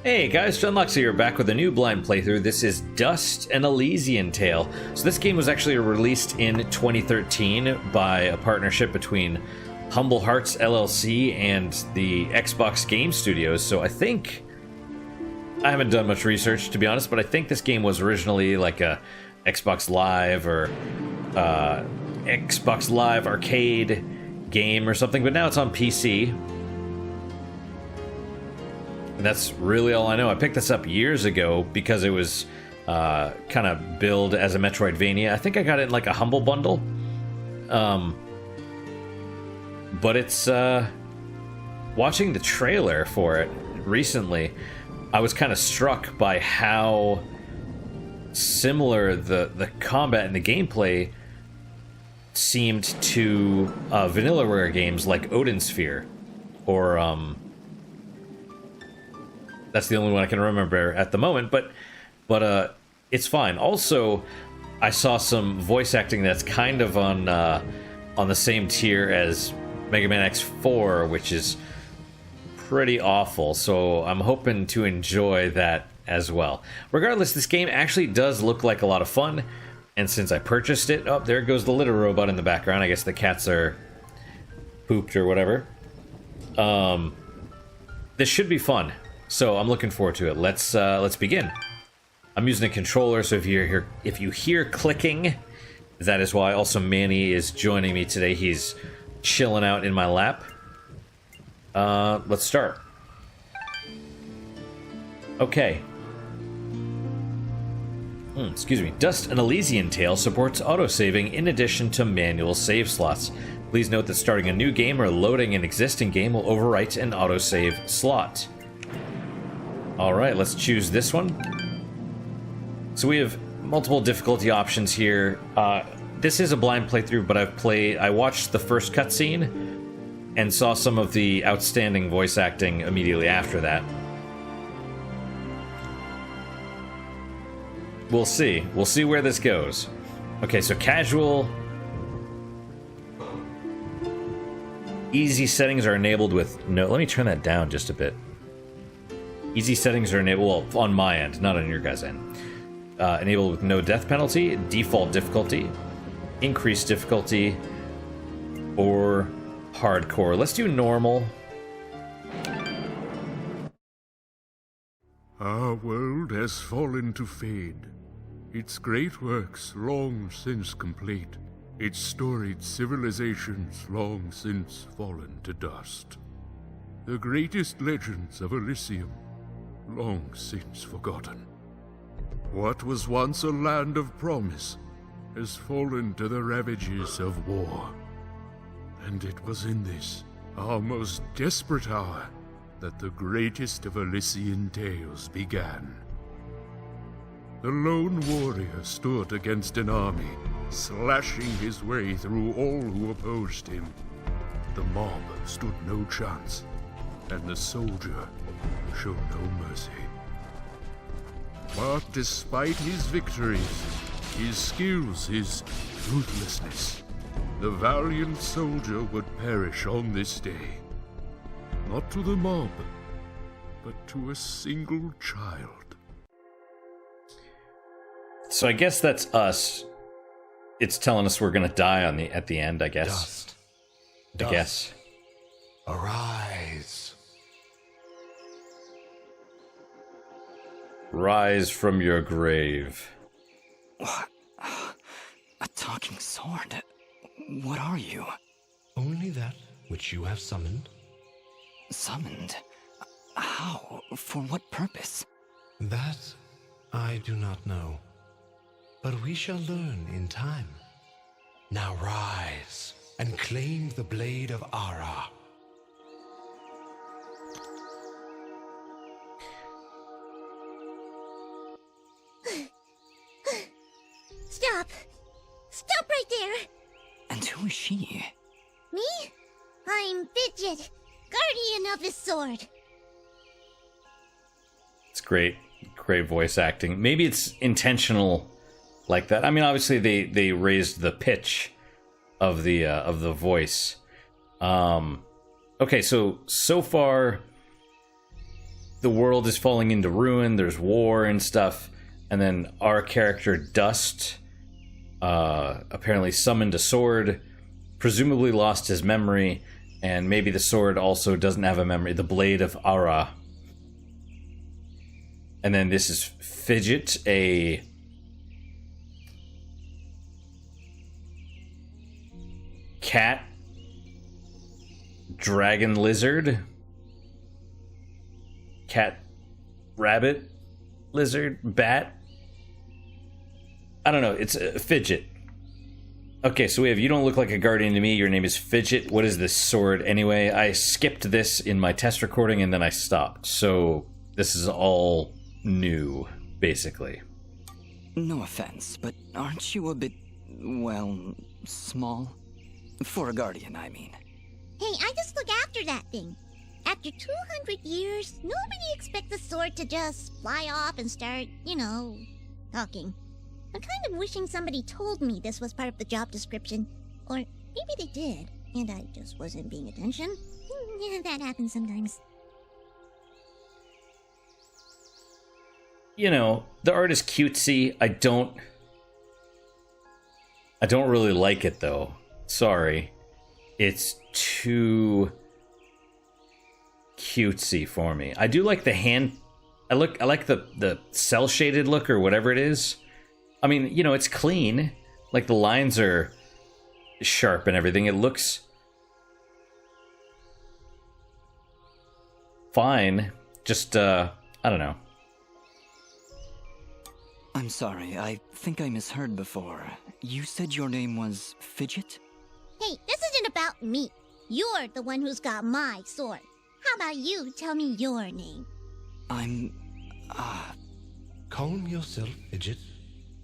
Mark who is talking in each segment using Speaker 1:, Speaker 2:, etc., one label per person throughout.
Speaker 1: Hey guys, John Lux here, back with a new blind playthrough. This is Dust: An Elysian Tale. So this game was actually released in 2013 by a partnership between Humble Hearts LLC and the Xbox Game Studios. So I think, I haven't done much research to be honest, but I think this game was originally like a Xbox Live or Xbox Live arcade game or something, but now it's on PC. And that's really all I know. I picked this up years ago because it was kind of billed as a Metroidvania. I think I got it in like a Humble Bundle. But it's... watching the trailer for it recently, I was kind of struck by how similar the combat and the gameplay seemed to Vanillaware games like Odin Sphere, or that's the only one I can remember at the moment, but it's fine. Also, I saw some voice acting that's kind of on the same tier as Mega Man X4, which is pretty awful, so I'm hoping to enjoy that as well. Regardless, this game actually does look like a lot of fun, and since I purchased it... Oh, there goes the litter robot in the background. I guess the cats are pooped or whatever. This should be fun. So I'm looking forward to it. Let's begin. I'm using a controller, so if you hear clicking, that is why. Also, Manny is joining me today. He's chilling out in my lap. Let's start. Okay. Excuse me. Dust: An Elysian Tale supports autosaving in addition to manual save slots. Please note that starting a new game or loading an existing game will overwrite an autosave slot. Alright, let's choose this one. So we have multiple difficulty options here. This is a blind playthrough, but I watched the first cutscene and saw some of the outstanding voice acting immediately after that. We'll see. We'll see where this goes. Okay, so casual. Easy settings are enabled with no... Let me turn that down just a bit. Easy settings are enabled, well, on my end, not on your guys' end. Enabled with no death penalty, default difficulty, increased difficulty, or hardcore. Let's do normal.
Speaker 2: Our world has fallen to fade, its great works long since complete, its storied civilizations long since fallen to dust. The greatest legends of Elysium long since forgotten. What was once a land of promise has fallen to the ravages of war. And it was in this, our most desperate hour, that the greatest of Elysian tales began. The lone warrior stood against an army, slashing his way through all who opposed him. The mob stood no chance, and the soldier showed no mercy. But despite his victories, his skills, his ruthlessness, the valiant soldier would perish on this day. Not to the mob, but to a single child.
Speaker 1: So I guess that's us. It's telling us we're gonna die at the end, I guess.
Speaker 3: Dust.
Speaker 1: I guess.
Speaker 3: Arise.
Speaker 1: Rise from your grave.
Speaker 4: What? A talking sword? What are you?
Speaker 3: Only that which you have summoned.
Speaker 4: Summoned? How? For what purpose?
Speaker 3: That I do not know. But we shall learn in time. Now rise and claim the blade of Ara.
Speaker 5: Stop! Stop right there!
Speaker 4: And who is she?
Speaker 5: Me? I'm Fidget, guardian of the sword.
Speaker 1: It's great. Great voice acting. Maybe it's intentional like that. I mean, obviously they raised the pitch of the voice. Okay, so far the world is falling into ruin, there's war and stuff, and then our character Dust apparently summoned a sword, presumably lost his memory, and maybe the sword also doesn't have a memory, the Blade of Ara. And then this is Fidget, a cat, dragon lizard, cat, rabbit, lizard, bat. I don't know, it's a Fidget. Okay, so we have You Don't Look Like a Guardian to Me, your name is Fidget. What is this sword anyway? I skipped this in my test recording and then I stopped. So this is all new, basically.
Speaker 4: No offense, but aren't you a bit, well, small? For a guardian, I mean.
Speaker 5: Hey, I just look after that thing. After 200 years, nobody expects the sword to just fly off and start, talking. I'm kind of wishing somebody told me this was part of the job description. Or maybe they did, and I just wasn't paying attention. Yeah, that happens sometimes.
Speaker 1: The art is cutesy. I don't really like it, though. Sorry. It's too cutesy for me. I do like the hand... I like the cel-shaded look, or whatever it is. I mean, it's clean. Like, the lines are sharp and everything. It looks fine. Just, I don't know.
Speaker 4: I'm sorry, I think I misheard before. You said your name was Fidget?
Speaker 5: Hey, this isn't about me. You're the one who's got my sword. How about you tell me your name?
Speaker 4: I'm...
Speaker 3: Calm yourself, Fidget.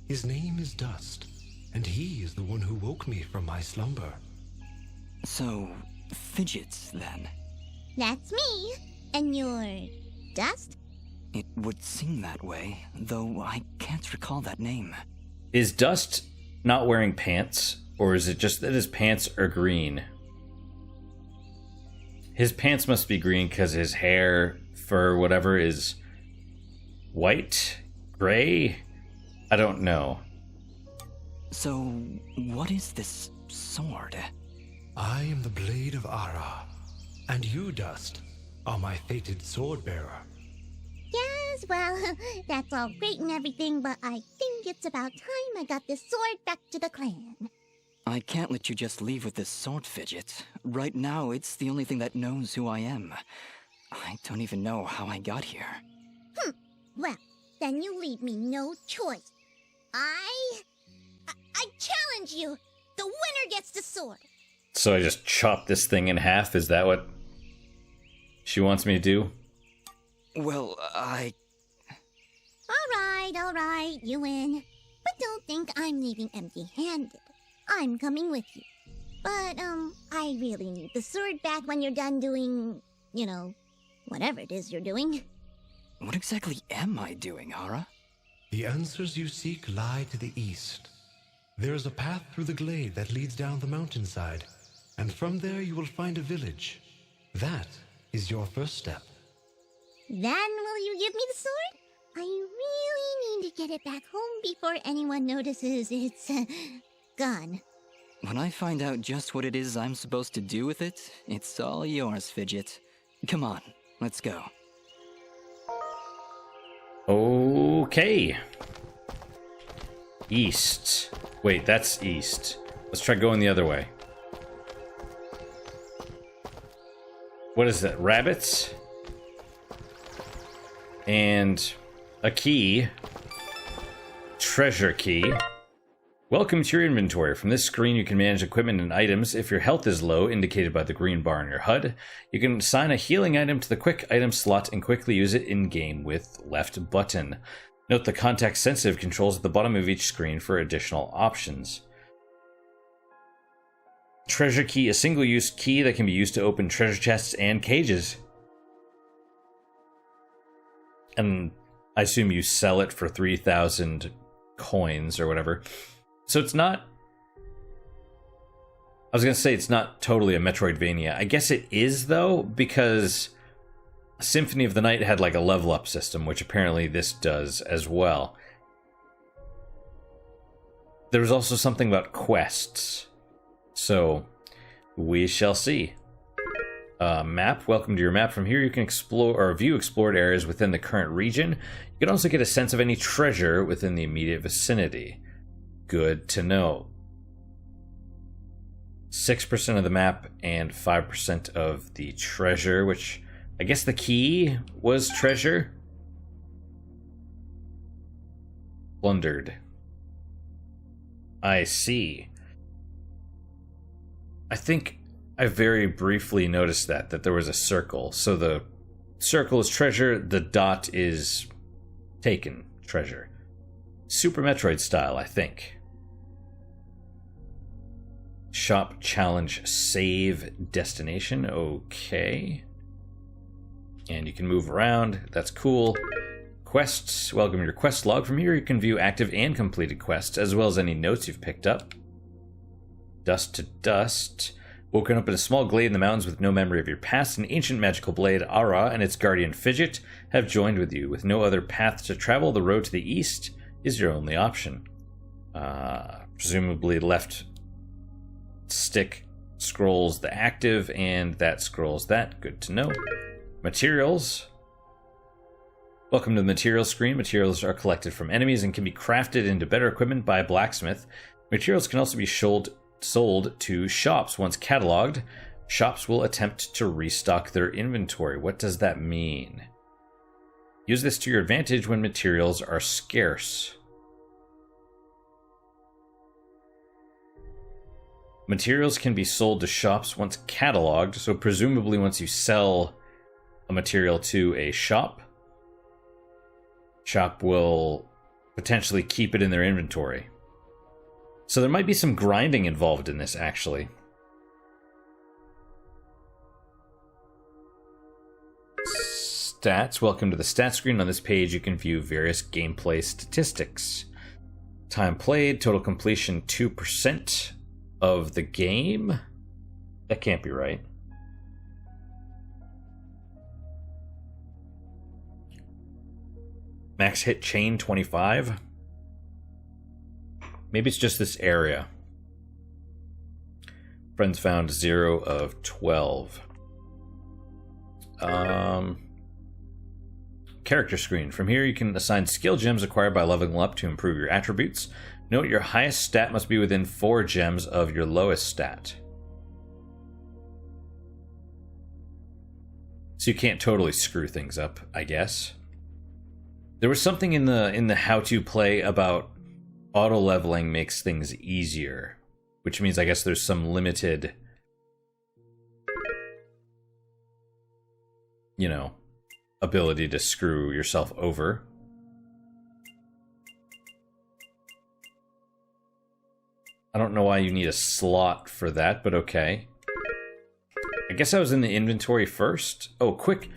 Speaker 3: His name is Dust, and he is the one who woke me from my slumber.
Speaker 4: So, Fidgets, then?
Speaker 5: That's me. And you're... Dust?
Speaker 4: It would seem that way, though I can't recall that name.
Speaker 1: Is Dust not wearing pants? Or is it just that his pants are green? His pants must be green because his hair, fur, whatever, is white? Gray? I don't know.
Speaker 4: So, what is this sword?
Speaker 3: I am the Blade of Ara, and you, Dust, are my fated sword-bearer.
Speaker 5: Yes, well, that's all great and everything, but I think it's about time I got this sword back to the clan.
Speaker 4: I can't let you just leave with this sword, Fidget. Right now, it's the only thing that knows who I am. I don't even know how I got here.
Speaker 5: Well, then you leave me no choice. I challenge you! The winner gets the sword!
Speaker 1: So I just chop this thing in half? Is that what she wants me to do?
Speaker 4: Well,
Speaker 5: Alright, you win. But don't think I'm leaving empty-handed. I'm coming with you. But, I really need the sword back when you're done doing, whatever it is you're doing.
Speaker 4: what exactly am I doing, Ara?
Speaker 3: The answers you seek lie to the east. There is a path through the glade that leads down the mountainside, and from there you will find a village. That is your first step.
Speaker 5: Then will you give me the sword? I really need to get it back home before anyone notices it's, gone.
Speaker 4: When I find out just what it is I'm supposed to do with it, it's all yours, Fidget. Come on, let's go.
Speaker 1: Okay. East. Wait, that's east. Let's try going the other way. What is that? Rabbits? And a key. Treasure key. Welcome to your inventory. From this screen, you can manage equipment and items. If your health is low, indicated by the green bar on your HUD, you can assign a healing item to the quick item slot and quickly use it in-game with left button. Note the context-sensitive controls at the bottom of each screen for additional options. Treasure key, a single-use key that can be used to open treasure chests and cages. And I assume you sell it for 3,000 coins or whatever. So it's not... I was going to say it's not totally a Metroidvania. I guess it is, though, because Symphony of the Night had like a level up system, which apparently this does as well. There was also something about quests. So, we shall see. Map. Welcome to your map. From here you can explore or view explored areas within the current region. You can also get a sense of any treasure within the immediate vicinity. Good to know. 6% of the map and 5% of the treasure, which I guess the key was treasure. Plundered. I see. I think I very briefly noticed that there was a circle. So the circle is treasure, the dot is taken treasure. Super Metroid style, I think. Shop, challenge, save, destination. Okay. And you can move around. That's cool. Quests. Welcome to your quest log. From here you can view active and completed quests, as well as any notes you've picked up. Dust to dust. Woken up in a small glade in the mountains with no memory of your past, an ancient magical blade, Ara, and its guardian Fidget have joined with you. With no other path to travel, the road to the east is your only option. Presumably left stick scrolls the active, and that scrolls that. Good to know. Materials. Welcome to the materials screen. Materials are collected from enemies and can be crafted into better equipment by a blacksmith. Materials can also be sold to shops. Once cataloged, shops will attempt to restock their inventory. What does that mean? Use this to your advantage when materials are scarce. Materials can be sold to shops once cataloged, so presumably once you sell a material to a shop, shop will potentially keep it in their inventory. So there might be some grinding involved in this, actually. Stats. Welcome to the stats screen. On this page, you can view various gameplay statistics. Time played, total completion 2% of the game. That can't be right. Max hit chain 25. Maybe it's just this area. Friends found 0 of 12. Character screen. From here you can assign skill gems acquired by leveling up to improve your attributes. Note your highest stat must be within 4 gems of your lowest stat. So you can't totally screw things up, I guess. There was something in the how-to play about auto leveling makes things easier, which means I guess there's some limited, you know, ability to screw yourself over. I don't know why you need a slot for that, but okay. I guess I was in the inventory first. Oh, quick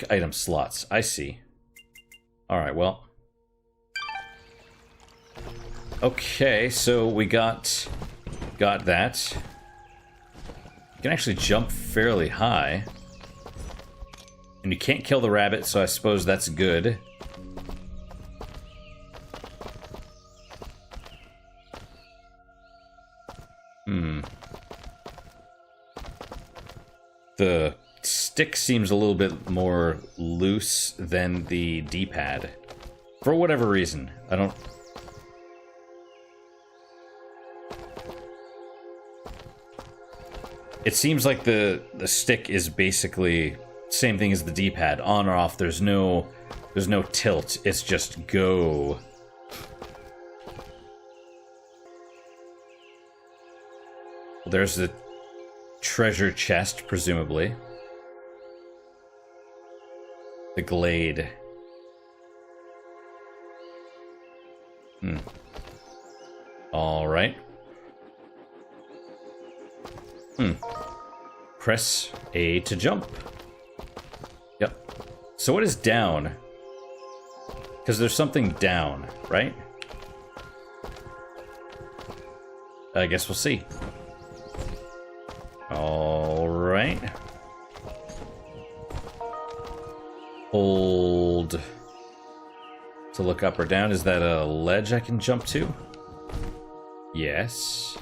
Speaker 1: item slots. I see. Alright, well. Okay, so we got that. You can actually jump fairly high. And you can't kill the rabbit, so I suppose that's good. The stick seems a little bit more loose than the D-pad. For whatever reason. I don't... It seems like the stick is basically same thing as the D-pad. On or off, there's no tilt. It's just go. There's the treasure chest, presumably. The glade. Alright. Press A to jump. Yep. So what is down? Because there's something down, right? I guess we'll see. Alright. Hold to look up or down. Is that a ledge I can jump to? Yes.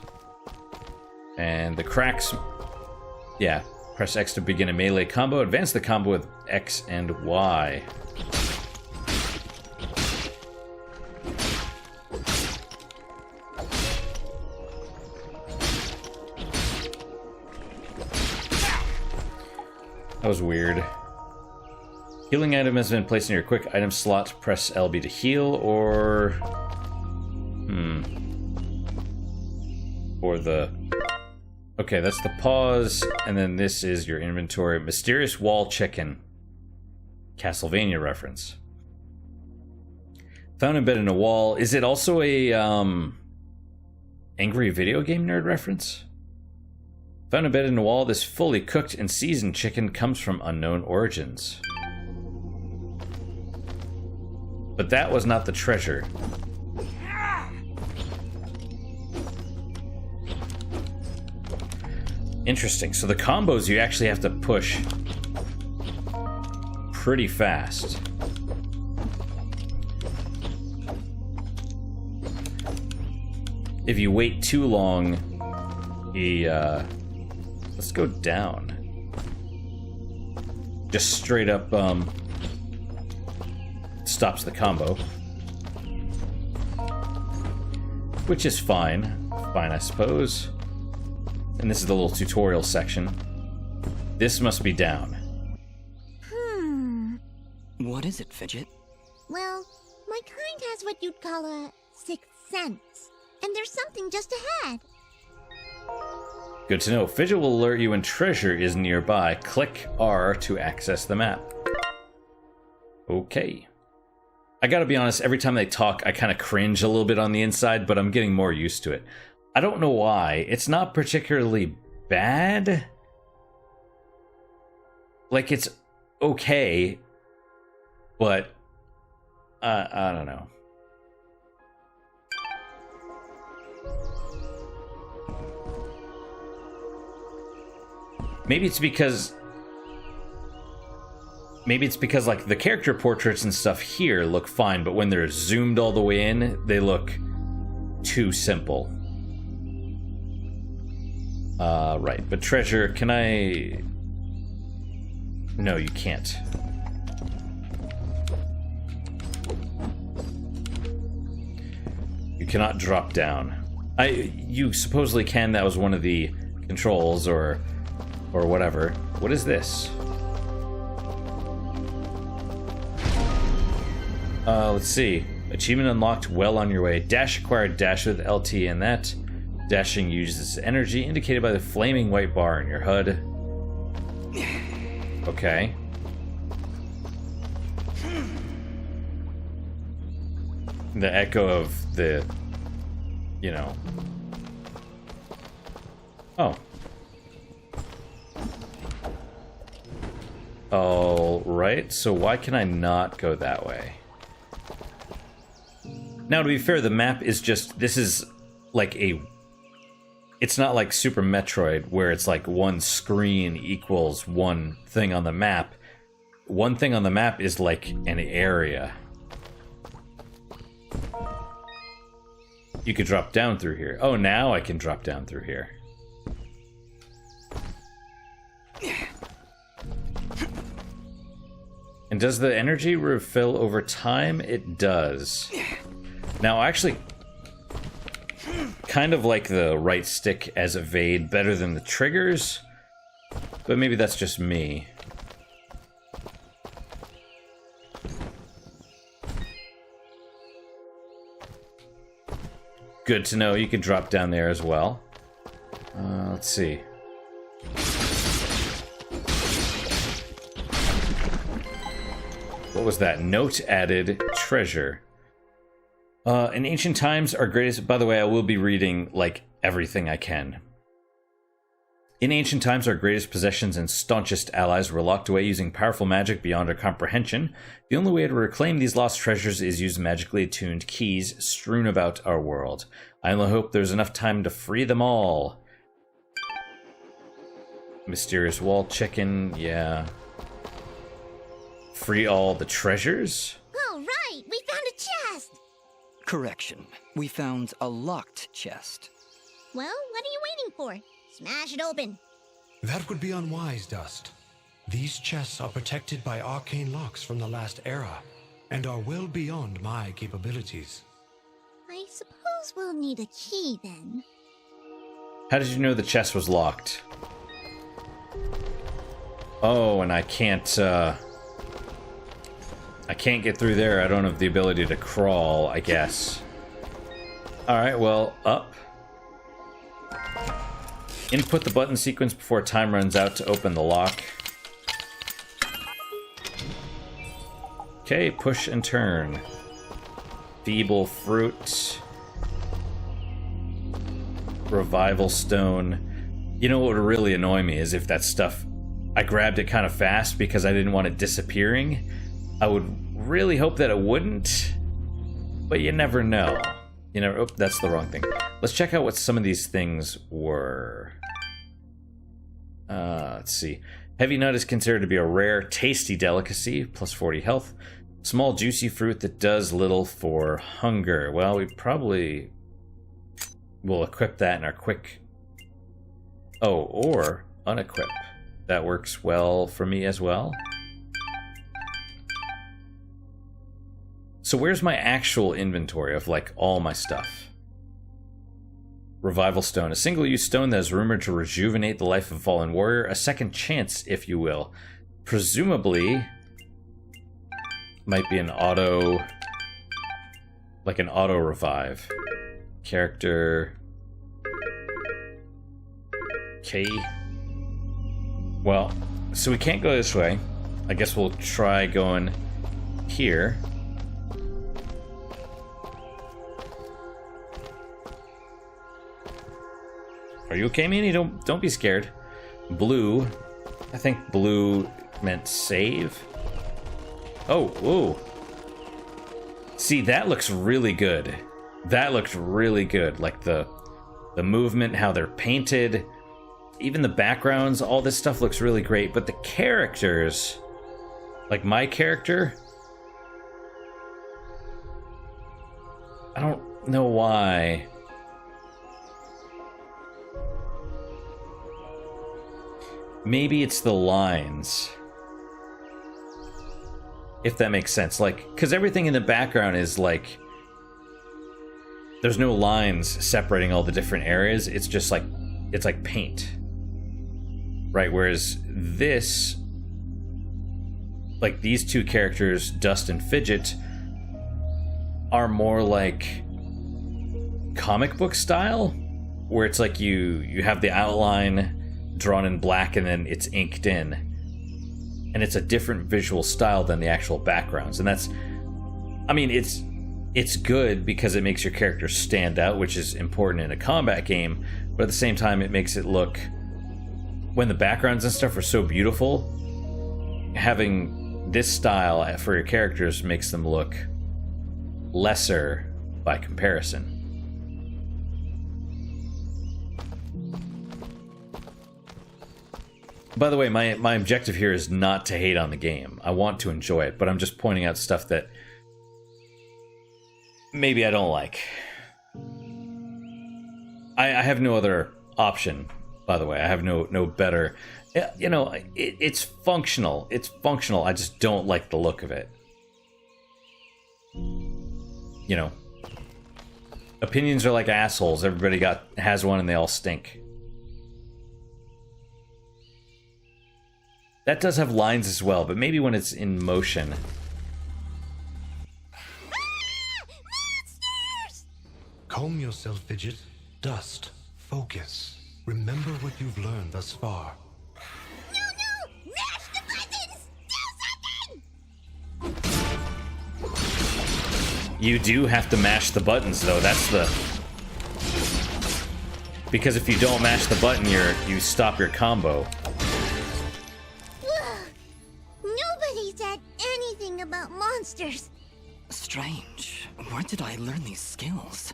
Speaker 1: And the cracks... Yeah. Press X to begin a melee combo. Advance the combo with X and Y. That was weird. Healing item has been placed in your quick item slot. Press LB to heal, or... Or the... Okay, that's the pause, and then this is your inventory. Mysterious Wall Chicken. Castlevania reference. Found embedded in a wall. Is it also a, Angry Video Game Nerd reference? Found embedded in a wall, this fully cooked and seasoned chicken comes from unknown origins. But that was not the treasure. Interesting. So the combos you actually have to push pretty fast. If you wait too long, he, let's go down. Just straight up, stops the combo. Which is fine. Fine, I suppose. And this is the little tutorial section. This must be down.
Speaker 4: What is it, Fidget?
Speaker 5: Well, my kind has what you'd call a sixth sense. And there's something just ahead.
Speaker 1: Good to know. Fidget will alert you when treasure is nearby. Click R to access the map. Okay. I gotta be honest, every time they talk, I kind of cringe a little bit on the inside, but I'm getting more used to it. I don't know why. It's not particularly bad. Like, it's okay, but I don't know. Maybe it's because like the character portraits and stuff here look fine, but when they're zoomed all the way in, they look too simple. Right, but treasure, can I... No, you can't. You cannot drop down. You supposedly can, that was one of the controls, or whatever. What is this? Let's see. Achievement unlocked, well on your way. Dash acquired, dash with LT, and that dashing uses energy indicated by the flaming white bar in your HUD. Okay. The echo of the, you know. Oh. Alright, so why can I not go that way? Now, to be fair, the map is just, this is like a, it's not like Super Metroid where it's like one screen equals one thing on the map. One thing on the map is like an area. You could drop down through here. Oh, now I can drop down through here. And does the energy refill over time? It does. Now, I actually kind of like the right stick as evade better than the triggers, but maybe that's just me. Good to know. You can drop down there as well. Let's see. What was that? Note added treasure. In ancient times, our greatest... By the way, I will be reading, like, everything I can. In ancient times, our greatest possessions and staunchest allies were locked away using powerful magic beyond our comprehension. The only way to reclaim these lost treasures is use magically attuned keys strewn about our world. I only hope there's enough time to free them all. Mysterious wall chicken, yeah. free all the treasures?
Speaker 5: Oh, right! We found a chest!
Speaker 4: Correction. We found a locked chest.
Speaker 5: Well, what are you waiting for? Smash it open.
Speaker 3: That would be unwise, Dust. These chests are protected by arcane locks from the last era, and are well beyond my capabilities.
Speaker 5: I suppose we'll need a key then.
Speaker 1: How did you know the chest was locked? Oh, and I can't get through there. I don't have the ability to crawl, I guess. Alright, well, up. Input the button sequence before time runs out to open the lock. Okay, push and turn. Feeble fruit. Revival stone. You know what would really annoy me is if that stuff... I grabbed it kind of fast because I didn't want it disappearing. I would really hope that it wouldn't, but you never know. You never... Oh, that's the wrong thing. Let's check out what some of these things were. Let's see. Heavy nut is considered to be a rare, tasty delicacy, plus 40 health. Small, juicy fruit that does little for hunger. Well, we probably will equip that in our quick... Oh, or unequip. That works well for me as well. So where's my actual inventory of, like, all my stuff? Revival stone. A single-use stone that is rumored to rejuvenate the life of a fallen warrior. A second chance, if you will. Presumably... might be an auto... like an auto-revive. Character... Okay. Well, so we can't go this way. I guess we'll try going here. Are you okay, Manny? Don't be scared. Blue. I think blue meant save. Oh, ooh. See, that looks really good. That looks really good. Like the movement, how they're painted, even the backgrounds, all this stuff looks really great. But the characters, like my character, I don't know why. Maybe it's the lines. If that makes sense. Like, because everything in the background is like... there's no lines separating all the different areas. It's just like... it's like paint. Right? Whereas this... like, these two characters, Dust and Fidget, are more like... comic book style? Where it's like you have the outline... drawn in black and then it's inked in, and it's a different visual style than the actual backgrounds. And that's, I mean, it's good because it makes your character stand out, which is important in a combat game, but at the same time it makes it look, when the backgrounds and stuff are so beautiful, having this style for your characters makes them look lesser by comparison. By the way, my objective here is not to hate on the game. I want to enjoy it, but I'm just pointing out stuff that maybe I don't like. I have no other option, by the way. I have no better... you know, it's functional. It's functional. I just don't like the look of it. You know. Opinions are like assholes. Everybody has one and they all stink. That does have lines as well, but maybe when it's in motion.
Speaker 5: Monsters!
Speaker 3: Calm yourself, Fidget. Dust. Focus. Remember what you've learned thus far.
Speaker 5: No! Mash the buttons! Do something!
Speaker 1: You do have to mash the buttons, though. That's the... because if you don't mash the button, you stop your combo.
Speaker 5: Nobody said anything about monsters.
Speaker 4: Strange. Where did I learn these skills?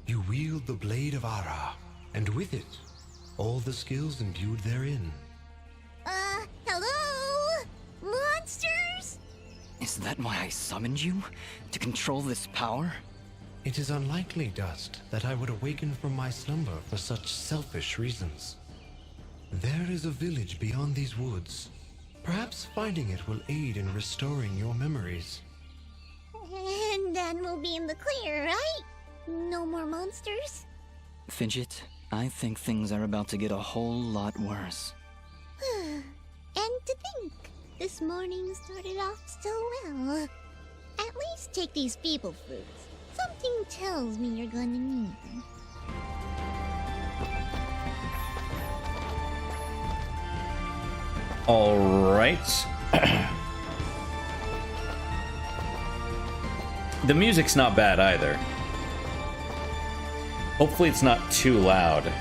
Speaker 3: You wield the Blade of Ara, and with it, all the skills imbued therein.
Speaker 5: Hello? Monsters?
Speaker 4: Is that why I summoned you? To control this power?
Speaker 3: It is unlikely, Dust, that I would awaken from my slumber for such selfish reasons. There is a village beyond these woods. Perhaps finding it will aid in restoring your memories.
Speaker 5: And then we'll be in the clear, right? No more monsters?
Speaker 4: Fidget, I think things are about to get a whole lot worse.
Speaker 5: And to think, this morning started off so well. At least take these feeble fruits. Something tells me you're gonna need them.
Speaker 1: Alright. The music's not bad either. Hopefully it's not too loud.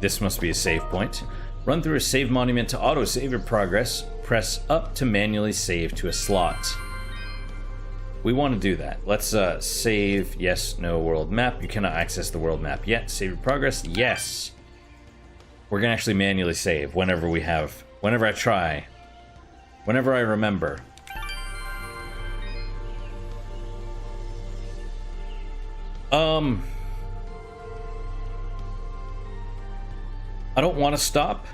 Speaker 1: This must be a save point. Run through a save monument to auto-save your progress. Press up to manually save to a slot. We want to do that. Let's save. Yes, no world map. You cannot access the world map yet. Save your progress. Yes. We're going to actually manually save whenever we have... Whenever I try. Whenever I remember. I don't want to stop.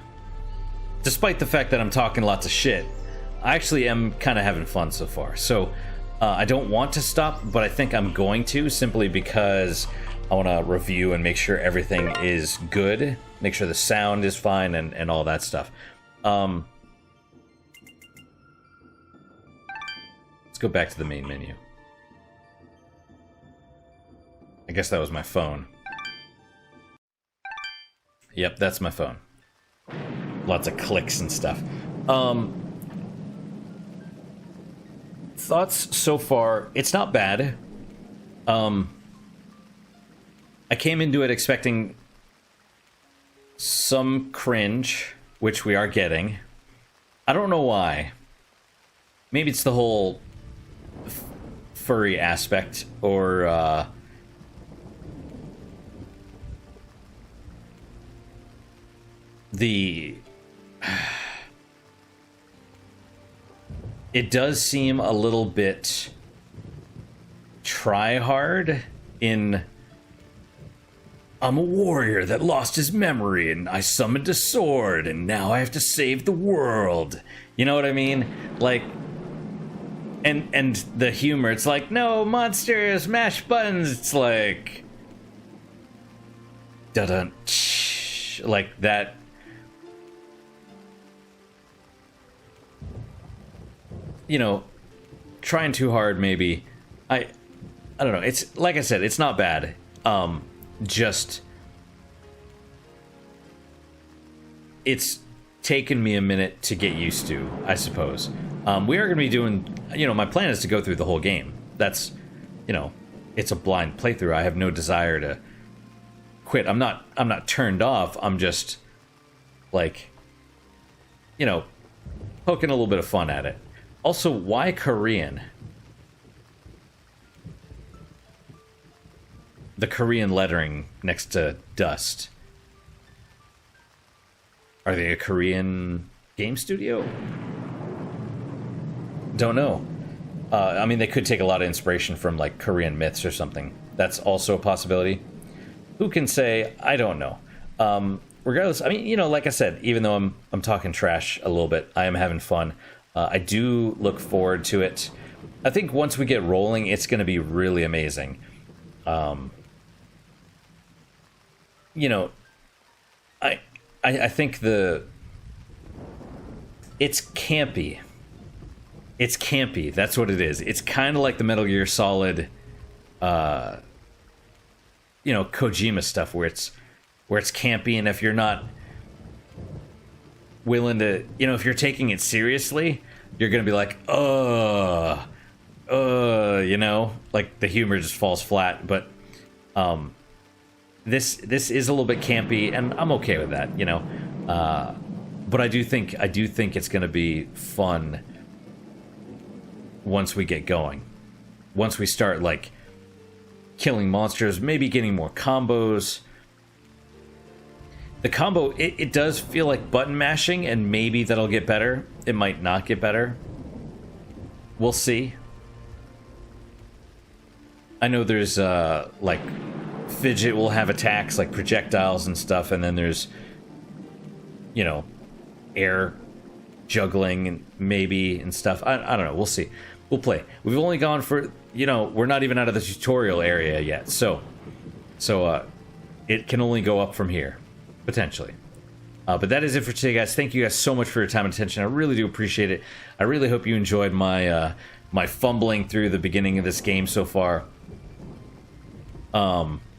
Speaker 1: Despite the fact that I'm talking lots of shit, I actually am kind of having fun so far. So, I don't want to stop, but I think I'm going to, simply because I want to review and make sure everything is good. Make sure the sound is fine and all that stuff. Let's go back to the main menu. I guess that was my phone. Yep, that's my phone. Lots of clicks and stuff. Thoughts so far, it's not bad. I came into it expecting some cringe, which we are getting. I don't know why. Maybe it's the whole furry aspect, or it does seem a little bit try hard in I'm a warrior that lost his memory and I summoned a sword and now I have to save the world. You know what I mean? Like, and the humor, it's like, no, monsters, mash buttons. It's like dun like that. You know, trying too hard, maybe. I don't know. It's like I said, it's not bad. Just it's taken me a minute to get used to, I suppose. We are going to be doing. You know, my plan is to go through the whole game. That's, you know, it's a blind playthrough. I have no desire to quit. I'm not turned off. I'm just like, you know, poking a little bit of fun at it. Also, why Korean? The Korean lettering next to Dust. Are they a Korean game studio? Don't know. I mean, they could take a lot of inspiration from, like, Korean myths or something. That's also a possibility. Who can say? I don't know. Regardless, I mean, you know, like I said, even though I'm talking trash a little bit, I am having fun. I do look forward to it. I think once we get rolling, it's going to be really amazing. You know, I think it's campy. It's campy. That's what it is. It's kind of like the Metal Gear Solid, you know, Kojima stuff where it's campy, and if you're not willing to, you know, if you're taking it seriously, you're gonna be like, you know, like the humor just falls flat. But this is a little bit campy, and I'm okay with that, you know. But I do think it's gonna be fun once we get going. Once we start, like, killing monsters, maybe getting more combos, The combo, it does feel like button mashing, and maybe that'll get better. It might not get better. We'll see. I know there's, like, Fidget will have attacks, like projectiles and stuff, and then there's, you know, air juggling, and maybe, and stuff. I don't know. We'll see. We'll play. We've only gone for, you know, we're not even out of the tutorial area yet, so it can only go up from here, potentially. But that is it for today, guys. Thank you guys so much for your time and attention. I really do appreciate it. I really hope you enjoyed my my fumbling through the beginning of this game so far.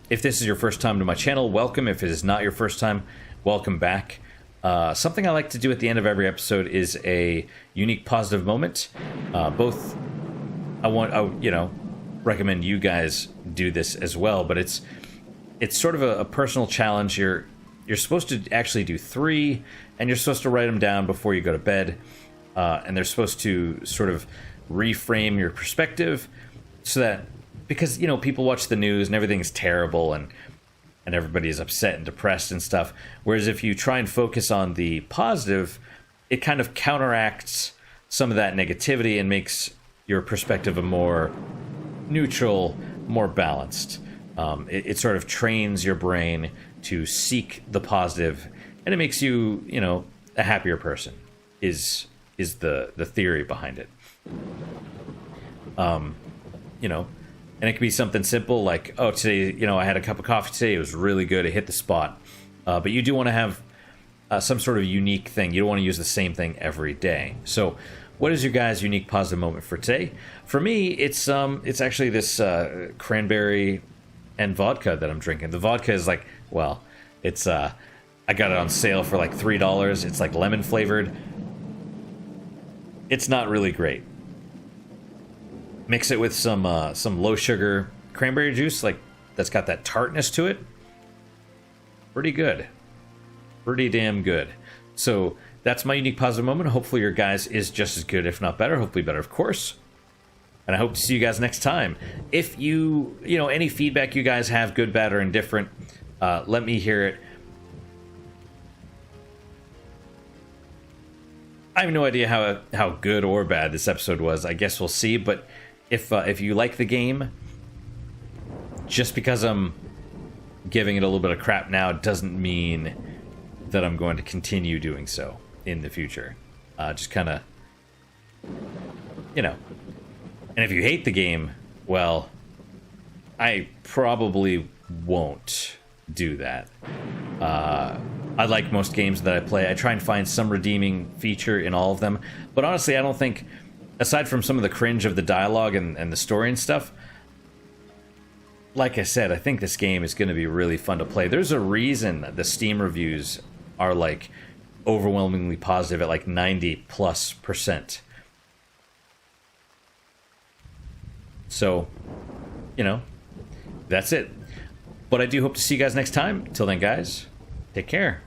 Speaker 1: If this is your first time to my channel, welcome. If it is not your first time, welcome back. Something I like to do at the end of every episode is a unique positive moment. Both, you know, recommend you guys do this as well, but it's sort of a personal challenge. You're supposed to actually do 3, and you're supposed to write them down before you go to bed, and they're supposed to sort of reframe your perspective, so that, because, you know, people watch the news and everything's terrible, and everybody is upset and depressed and stuff, whereas if you try and focus on the positive, it kind of counteracts some of that negativity and makes your perspective a more neutral, more balanced. It sort of trains your brain to seek the positive, and it makes you, you know, a happier person, is the theory behind it. You know, and it can be something simple like, oh, today, you know, I had a cup of coffee today, it was really good, it hit the spot. But you do want to have some sort of unique thing. You don't want to use the same thing every day. So what is your guys' unique positive moment for today? For me, it's actually this cranberry and vodka that I'm drinking. The vodka is like, well, it's I got it on sale for like $3. It's like lemon flavored. It's not really great. Mix it with some low sugar cranberry juice, like that's got that tartness to it. Pretty good. Pretty damn good. So that's my unique positive moment. Hopefully your guys is just as good, if not better. Hopefully better, of course. And I hope to see you guys next time. If you know, any feedback you guys have, good, bad, or indifferent, let me hear it. I have no idea how good or bad this episode was. I guess we'll see. But if you like the game, just because I'm giving it a little bit of crap now doesn't mean that I'm going to continue doing so in the future. Just kind of, you know. And if you hate the game, well, I probably won't do that. I like most games that I play. I try and find some redeeming feature in all of them. But honestly, I don't think, aside from some of the cringe of the dialogue and the story and stuff, like I said, I think this game is going to be really fun to play. There's a reason the Steam reviews are like overwhelmingly positive at like 90+%. So, you know, that's it. But I do hope to see you guys next time. Till then, guys, take care.